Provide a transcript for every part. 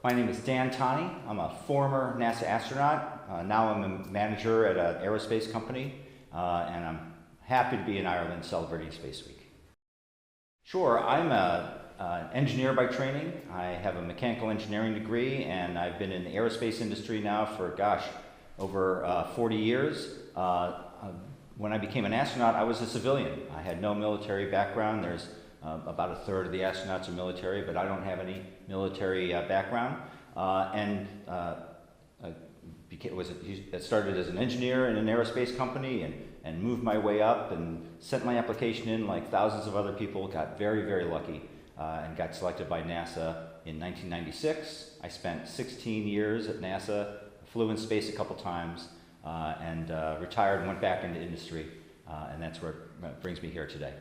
My name is Dan Tani. I'm a former NASA astronaut. Now I'm a manager at an aerospace company, and I'm happy to be in Ireland celebrating Space Week. Sure, I'm an engineer by training. I have a mechanical engineering degree, and I've been in the aerospace industry now for, over 40 years. When I became an astronaut, I was a civilian. I had no military background. There's about a third of the astronauts are military, but I don't have any military background. I started as an engineer in an aerospace company and moved my way up and sent my application in like thousands of other people, got very, very lucky, and got selected by NASA in 1996. I spent 16 years at NASA, flew in space a couple times, and retired and went back into industry, and that's where it brings me here today.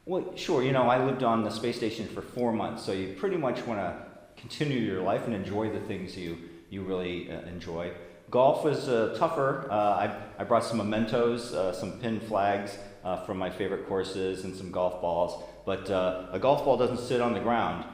Well, sure, I lived on the space station for 4 months, so you pretty much want to continue your life and enjoy the things you really enjoy. Golf was tougher. I brought some mementos, some pin flags from my favorite courses and some golf balls, but a golf ball doesn't sit on the ground.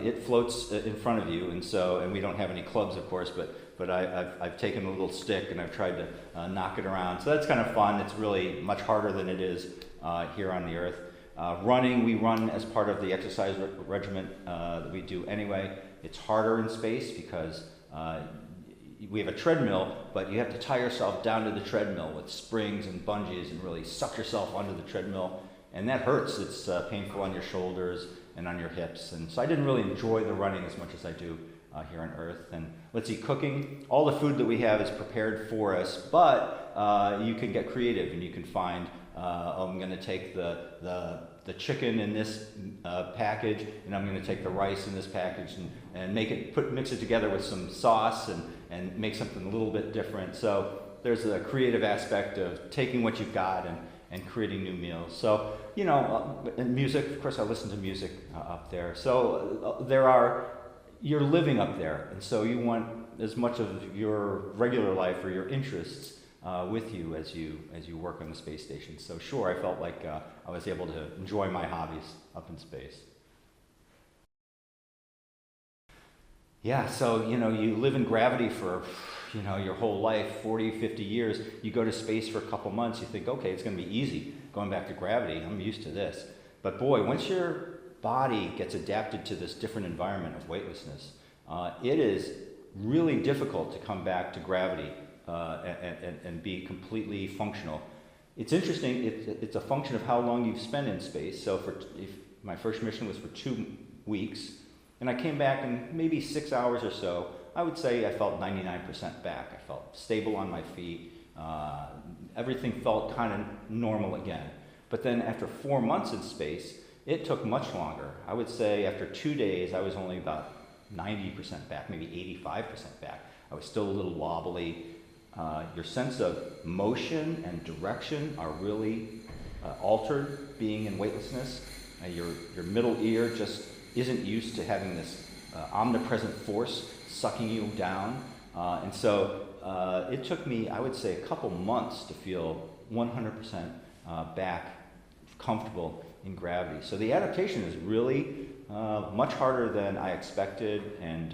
It floats in front of you, and we don't have any clubs, of course, but I've taken a little stick and I've tried to knock it around. So that's kind of fun. It's really much harder than it is here on the Earth. Running, we run as part of the exercise regimen that we do anyway. It's harder in space because we have a treadmill, but you have to tie yourself down to the treadmill with springs and bungees and really suck yourself onto the treadmill. And that hurts. It's painful on your shoulders and on your hips. And so I didn't really enjoy the running as much as I do here on Earth. And let's see, cooking, all the food that we have is prepared for us, but you can get creative and you can find, I'm going to take the chicken in this package, and I'm going to take the rice in this package and mix it together with some sauce and make something a little bit different. So there's a creative aspect of taking what you've got and creating new meals. So, and music, of course I listen to music up there. So you're living up there, and so you want as much of your regular life or your interests with you as you work on the space station. So sure, I felt like I was able to enjoy my hobbies up in space. Yeah, so you live in gravity for your whole life, 40, 50 years. You go to space for a couple months, you think, okay, it's going to be easy going back to gravity. I'm used to this. But boy, once your body gets adapted to this different environment of weightlessness, it is really difficult to come back to gravity and be completely functional. It's interesting, it's a function of how long you've spent in space. So if my first mission was for 2 weeks, and I came back in maybe 6 hours or so, I would say I felt 99% back. I felt stable on my feet. Everything felt kind of normal again. But then after 4 months in space, it took much longer. I would say after 2 days, I was only about 90% back, maybe 85% back. I was still a little wobbly. Your sense of motion and direction are really altered being in weightlessness. Your middle ear just isn't used to having this omnipresent force sucking you down. And so it took me, I would say, a couple months to feel 100% back comfortable in gravity. So the adaptation is really much harder than I expected, and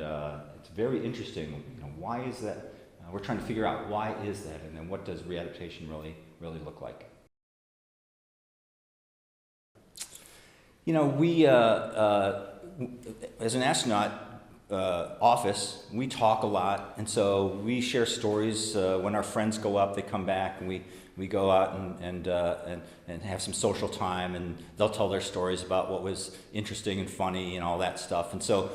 it's very interesting. Why is that? We're trying to figure out why is that, and then what does readaptation really look like? We as an astronaut office, we talk a lot, and so we share stories. When our friends go up, they come back, and we go out and have some social time, and they'll tell their stories about what was interesting and funny and all that stuff. And so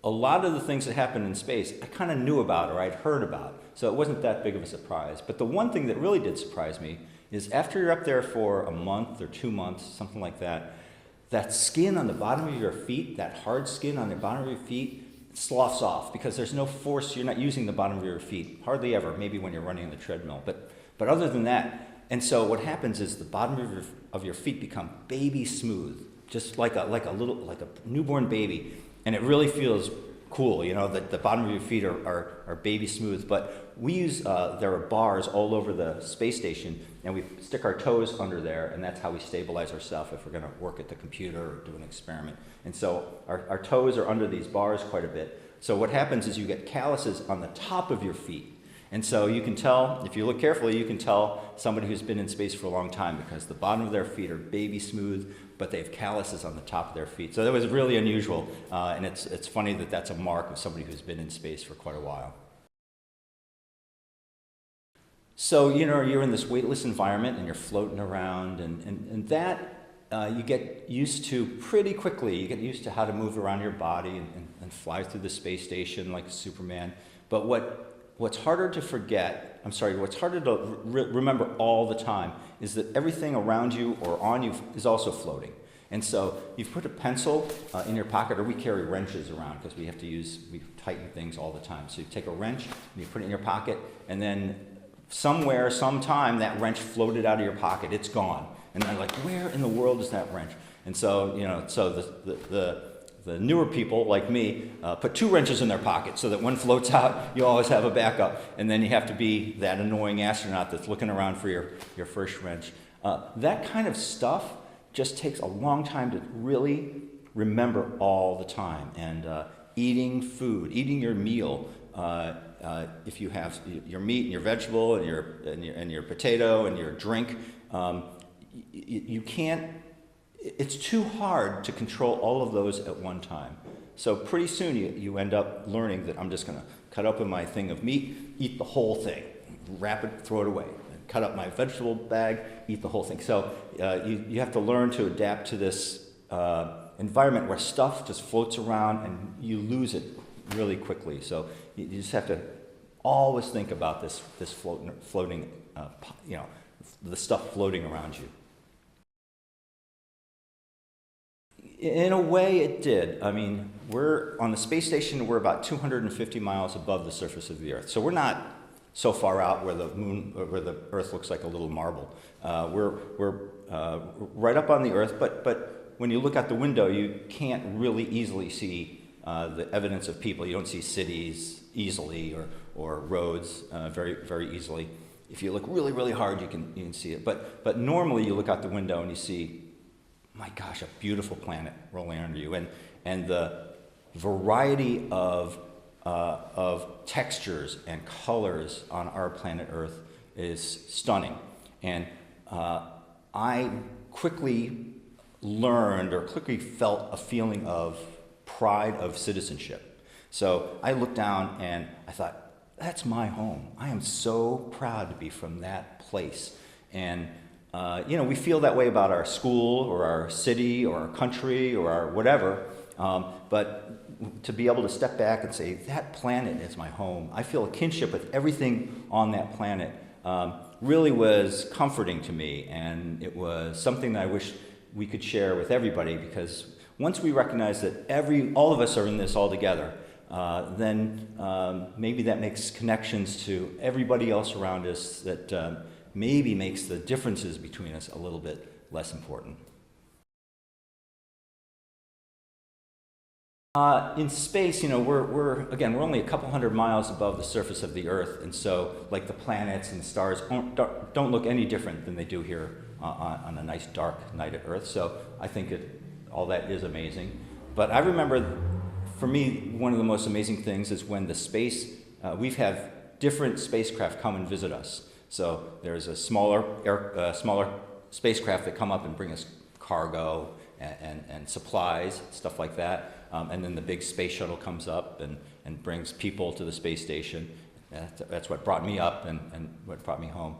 a lot of the things that happened in space, I kind of knew about or I'd heard about, so it wasn't that big of a surprise. But the one thing that really did surprise me is after you're up there for a month or 2 months, something like that, that skin on the bottom of your feet, that hard skin on the bottom of your feet, sloughs off because there's no force. You're not using the bottom of your feet, hardly ever, maybe when you're running the treadmill. But other than that, and so what happens is the bottom of your feet become baby smooth, just like a newborn baby. And it really feels cool, you know, that the bottom of your feet are baby smooth. But we use, there are bars all over the space station, and we stick our toes under there, and that's how we stabilize ourselves if we're going to work at the computer or do an experiment. And so our toes are under these bars quite a bit. So what happens is you get calluses on the top of your feet. And so you can tell, if you look carefully, you can tell somebody who's been in space for a long time because the bottom of their feet are baby smooth, but they have calluses on the top of their feet. So that was really unusual, and it's funny that that's a mark of somebody who's been in space for quite a while. So, you know, you're in this weightless environment and you're floating around, and that you get used to pretty quickly. You get used to how to move around your body and fly through the space station like Superman. But what's harder to forget, what's harder to remember all the time is that everything around you or on you is also floating. And so you've put a pencil in your pocket, or we carry wrenches around because we tighten things all the time. So you take a wrench and you put it in your pocket, and then somewhere, sometime, that wrench floated out of your pocket. It's gone. And they're like, where in the world is that wrench? And so, you know, so the newer people like me put 2 wrenches in their pocket so that one floats out, you always have a backup. And then you have to be that annoying astronaut that's looking around for your first wrench. That kind of stuff just takes a long time to really remember all the time. And eating food, eating your meal, if you have your meat and your vegetable and your potato and your drink, you can't. It's too hard to control all of those at one time. So pretty soon you end up learning that I'm just going to cut open my thing of meat, eat the whole thing, wrap it, throw it away. Cut up my vegetable bag, eat the whole thing. So you have to learn to adapt to this environment where stuff just floats around and you lose it really quickly. So you just have to always think about this floating, you know, the stuff floating around you. In a way, it did. I mean, we're on the space station. We're about 250 miles above the surface of the Earth, so we're not so far out where the moon, or where the Earth looks like a little marble. We're right up on the Earth, but when you look out the window, you can't really easily see the evidence of people. You don't see cities easily or roads very, very easily. If you look really, really hard, you can see it. But normally, you look out the window and you see, my gosh, a beautiful planet rolling under you, and the variety of textures and colors on our planet Earth is stunning. And I quickly learned or quickly felt a feeling of pride of citizenship. So I looked down and I thought, that's my home. I am so proud to be from that place. And you know, we feel that way about our school or our city or our country or our whatever, but to be able to step back and say, that planet is my home, I feel a kinship with everything on that planet, really was comforting to me, and it was something that I wish we could share with everybody, because once we recognize that all of us are in this all together, then maybe that makes connections to everybody else around us that maybe makes the differences between us a little bit less important. In space, you know, we're only a couple hundred miles above the surface of the Earth, and so like the planets and the stars don't look any different than they do here on a nice dark night at Earth. So I think all that is amazing. But I remember, for me, one of the most amazing things is when we've had different spacecraft come and visit us. So there's a smaller spacecraft that come up and bring us cargo and supplies, stuff like that. And then the big space shuttle comes up and brings people to the space station. That's what brought me up and what brought me home.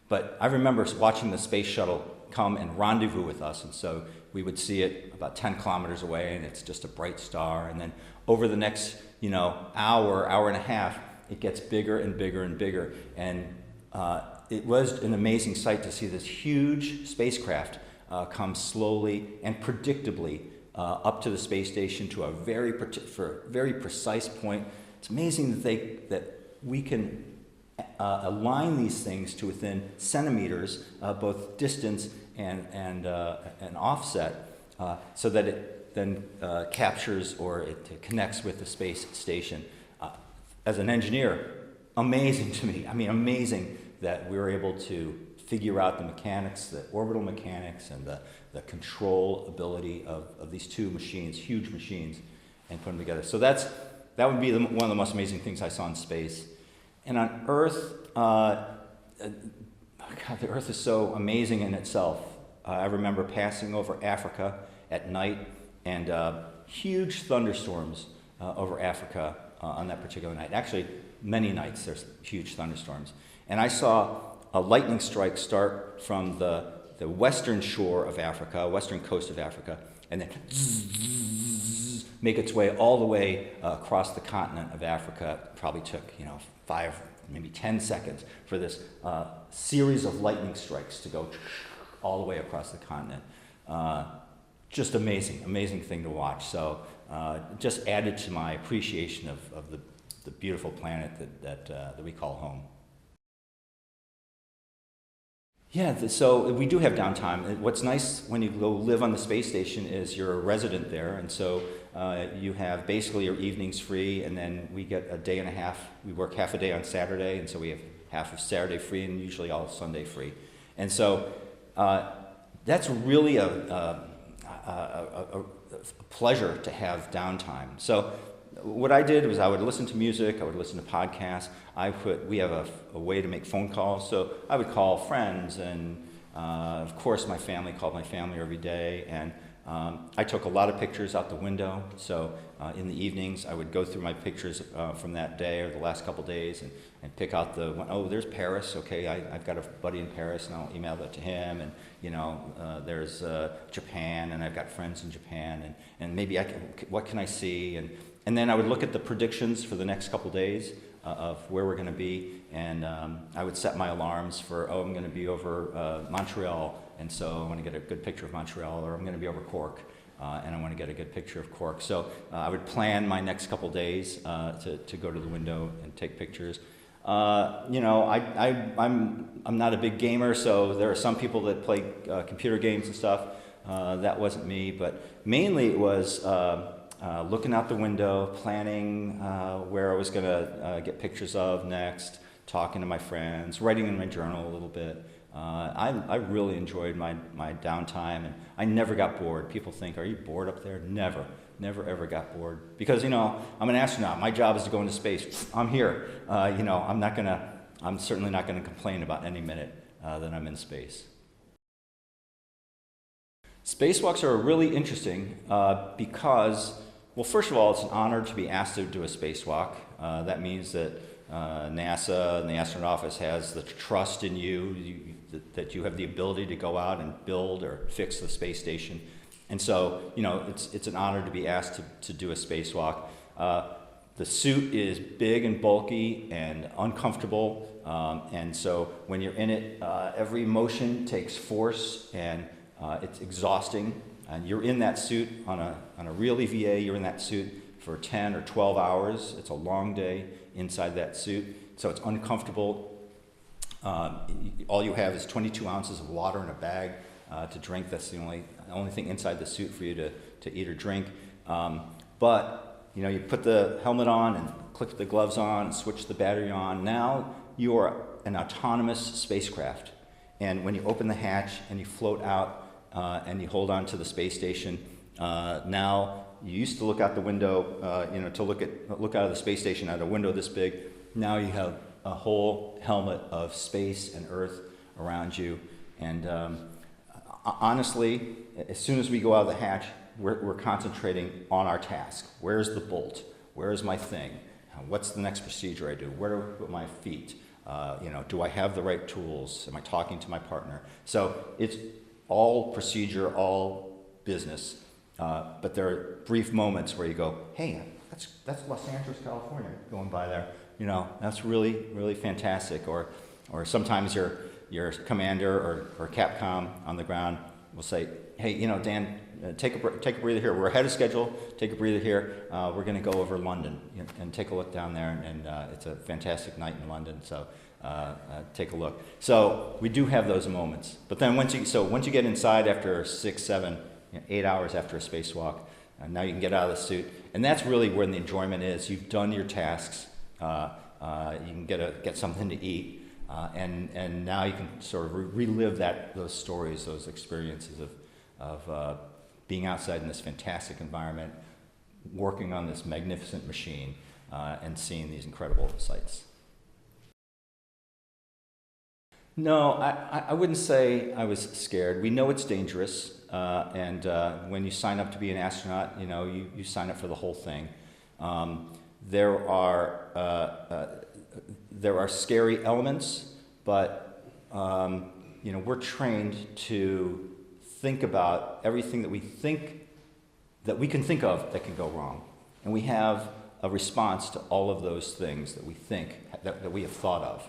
But I remember watching the space shuttle come and rendezvous with us. And so we would see it about 10 kilometers away, and it's just a bright star. And then over the next, hour and a half, it gets bigger and bigger and bigger. And it was an amazing sight to see this huge spacecraft come slowly and predictably up to the space station to a very precise point. It's amazing that we can align these things to within centimeters, both distance and offset, so that then captures or it connects with the space station. As an engineer, amazing to me. I mean, amazing that we were able to figure out the mechanics, the orbital mechanics, and the control ability of these two machines, huge machines, and put them together. So that would be one of the most amazing things I saw in space. And on Earth, God, the Earth is so amazing in itself. I remember passing over Africa at night, and huge thunderstorms over Africa on that particular night. Actually, many nights there's huge thunderstorms. And I saw a lightning strike start from the western shore of Africa, western coast of Africa, and then make its way all the way across the continent of Africa. It probably took 5, maybe 10 seconds for this series of lightning strikes to go all the way across the continent. Just amazing thing to watch. So just added to my appreciation of the beautiful planet that we call home. Yeah, so we do have downtime. What's nice when you go live on the space station is you're a resident there, and so you have basically your evenings free, and then we get a day and a half. We work half a day on Saturday, and so we have half of Saturday free, and usually all Sunday free. And so that's really a pleasure to have downtime. So what I did was I would listen to music, I would listen to podcasts. We have a way to make phone calls, so I would call friends, and of course my family, called my family every day, and I took a lot of pictures out the window. So in the evenings I would go through my pictures from that day or the last couple days and pick out the one. Oh, there's Paris. Okay, I've got a buddy in Paris, and I'll email that to him. And there's Japan, and I've got friends in Japan, and maybe what can I see? And then I would look at the predictions for the next couple days of where we're going to be, and I would set my alarms for, I'm going to be over Montreal, and so I want to get a good picture of Montreal, or I'm going to be over Cork, and I want to get a good picture of Cork. So I would plan my next couple days to go to the window and take pictures. I'm not a big gamer, so there are some people that play computer games and stuff. That wasn't me, but mainly it was looking out the window, planning where I was going to get pictures of next, talking to my friends, writing in my journal a little bit. I really enjoyed my downtime, and I never got bored. People think, are you bored up there? Never ever got bored. Because, I'm an astronaut. My job is to go into space. I'm here. I'm certainly not going to complain about any minute that I'm in space. Spacewalks are really interesting because, well, first of all, it's an honor to be asked to do a spacewalk. That means that NASA and the astronaut office has the trust in you, that you have the ability to go out and build or fix the space station. And so, it's an honor to be asked to do a spacewalk. The suit is big and bulky and uncomfortable, and so when you're in it, every motion takes force, and it's exhausting. And you're in that suit on a real EVA. You're in that suit for 10 or 12 hours. It's a long day inside that suit, so it's uncomfortable. All you have is 22 ounces of water in a bag to drink. That's the only thing inside the suit for you to eat or drink. But you put the helmet on and click the gloves on and switch the battery on. Now you are an autonomous spacecraft. And when you open the hatch and you float out and you hold on to the space station, now you used to look out the window, to look out of the space station out a window this big. Now you have a whole helmet of space and Earth around you. And honestly, as soon as we go out of the hatch, we're concentrating on our task. Where's the bolt? Where's my thing? What's the next procedure I do? Where do I put my feet? Do I have the right tools? Am I talking to my partner? So it's all procedure, all business. But there are brief moments where you go, hey, that's Los Angeles, California, going by there. That's really, really fantastic. Or sometimes your commander or Capcom on the ground will say, hey, Dan, take a breather here. We're ahead of schedule. Take a breather here. We're going to go over London and take a look down there. And it's a fantastic night in London. So take a look. So we do have those moments. But then once you get inside after 6, 7, 8 hours after a spacewalk, And now you can get out of the suit. And that's really where the enjoyment is. You've done your tasks. You can get something to eat. And now you can sort of relive those stories, those experiences of being outside in this fantastic environment, working on this magnificent machine, and seeing these incredible sights. No, I wouldn't say I was scared. We know it's dangerous, and when you sign up to be an astronaut, you sign up for the whole thing. There are scary elements, but we're trained to think about everything that we can think of that can go wrong, and we have a response to all of those things that we think that we have thought of,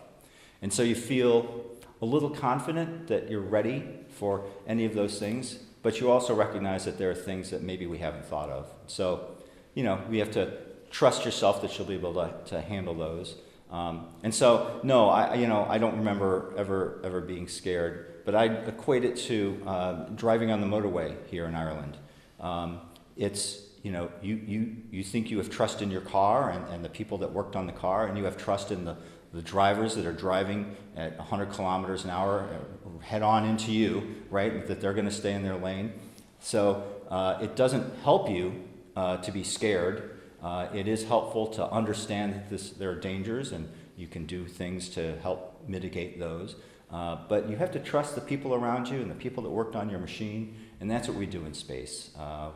and so you feel a little confident that you're ready for any of those things, but you also recognize that there are things that maybe we haven't thought of. So, we have to trust yourself that you'll be able to handle those. And so, no, I don't remember ever being scared, but I equate it to driving on the motorway here in Ireland. It's, you think you have trust in your car and the people that worked on the car, and you have trust in the drivers that are driving at 100 kilometers an hour head on into you, right, that they're going to stay in their lane. So it doesn't help you to be scared. It is helpful to understand that there are dangers, and you can do things to help mitigate those. But you have to trust the people around you and the people that worked on your machine, and that's what we do in space.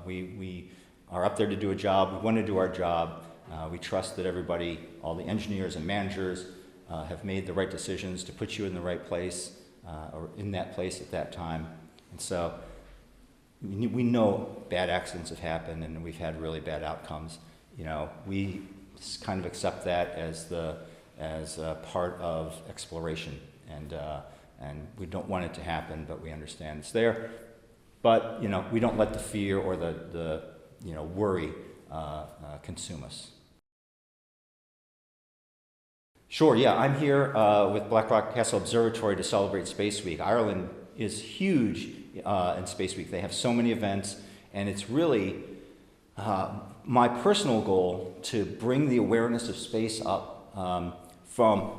We are up there to do a job. We want to do our job. We trust that everybody, all the engineers and managers, have made the right decisions to put you in the right place, or in that place at that time. And so we know bad accidents have happened, and we've had really bad outcomes. We kind of accept that as part of exploration, and we don't want it to happen, but we understand it's there. But we don't let the fear or the worry consume us. Sure, yeah, I'm here with Blackrock Castle Observatory to celebrate Space Week. Ireland is huge in Space Week. They have so many events, and it's really my personal goal to bring the awareness of space up from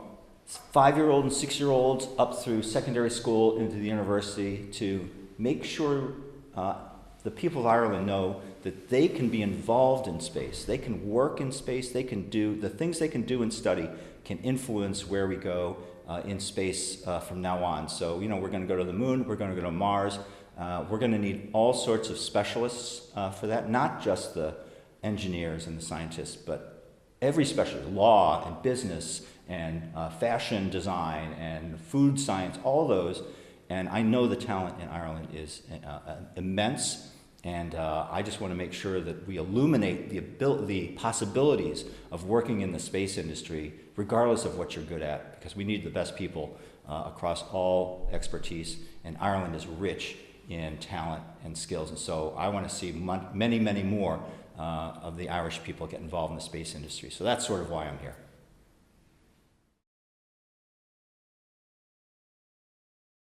5-year-old and 6-year-olds up through secondary school into the university, to make sure the people of Ireland know that they can be involved in space. They can work in space. They can do the things they can do and study can influence where we go in space from now on. So, we're going to go to the moon. We're going to go to Mars. We're going to need all sorts of specialists for that, not just the engineers and the scientists, but every specialist, law and business and fashion design and food science, all those. And I know the talent in Ireland is immense, and I just want to make sure that we illuminate the possibilities of working in the space industry, regardless of what you're good at, because we need the best people across all expertise, and Ireland is rich in talent and skills. And so I want to see many, many more of the Irish people get involved in the space industry. So that's sort of why I'm here.